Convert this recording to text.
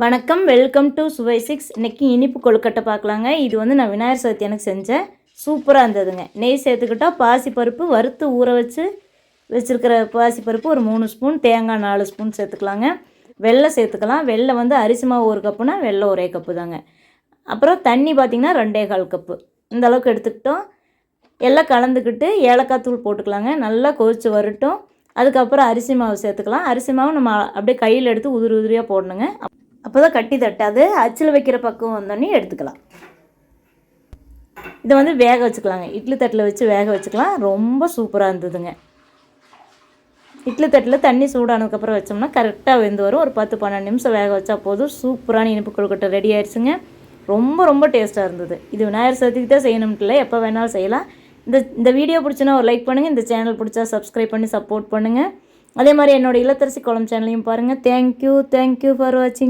வணக்கம், welcome to சுவை 6. இன்றைக்கி இனிப்பு கொழுக்கட்டை பார்க்கலாங்க. இது வந்து நான் விநாயகர் சதுர்த்தி எனக்கு செஞ்சேன். சூப்பராக இருந்ததுங்க. நெய் சேர்த்துக்கிட்டால் பாசிப்பருப்பு வறுத்து ஊற வச்சுருக்கிற பாசிப்பருப்பு ஒரு 3 ஸ்பூன், தேங்காய் 4 ஸ்பூன் சேர்த்துக்கலாங்க. வெல்லம் சேர்த்துக்கலாம். வெல்லம் வந்து அரிசி மாவு 1 கப்புனா வெல்லம் 1 கப்பு தாங்க. அப்புறம் தண்ணி பார்த்திங்கன்னா 2.25 கப்பு இந்த அளவுக்கு எடுத்துக்கிட்டோம். எல்லாம் கலந்துக்கிட்டு ஏலக்காய் தூள் போட்டுக்கலாங்க. நல்லா கொதித்து வரட்டும். அதுக்கப்புறம் அரிசி மாவு சேர்த்துக்கலாம். அரிசி மாவு நம்ம அப்படியே கையில் எடுத்து உதிரியாக போடணுங்க. அப்போ தான் கட்டி தட்டாது. அச்சில் வைக்கிற பக்கம் வந்தோடனே எடுத்துக்கலாம். இதை வந்து வேக வச்சுக்கலாங்க. இட்லி தட்டில் வச்சு வேக வச்சுக்கலாம். ரொம்ப சூப்பராக இருந்ததுங்க. இட்லி தட்டில் தண்ணி சூடானதுக்கப்புறம் வச்சோம்னா கரெக்டாக வெந்து வரும். ஒரு 10-12 நிமிஷம் வேக வச்சா போதும். சூப்பரான இனிப்பு கொழுக்கட்டை ரெடி ஆயிடுச்சுங்க. ரொம்ப டேஸ்ட்டாக இருந்தது. இது விநாயகர் சதுர்த்திக்கு தான் செய்யணும்ட்டு இல்லை, எப்போ வேணாலும் செய்யலாம். இந்த வீடியோ பிடிச்சினா ஒரு லைக் பண்ணுங்கள். இந்த சேனல் பிடிச்சா சப்ஸ்கிரைப் பண்ணி சப்போர்ட் பண்ணுங்கள். அதே மாதிரி என்னோடய இல்லத்தரசி கோலம் சேனலையும் பாருங்கள். தேங்க்யூ ஃபார் வாட்சிங்.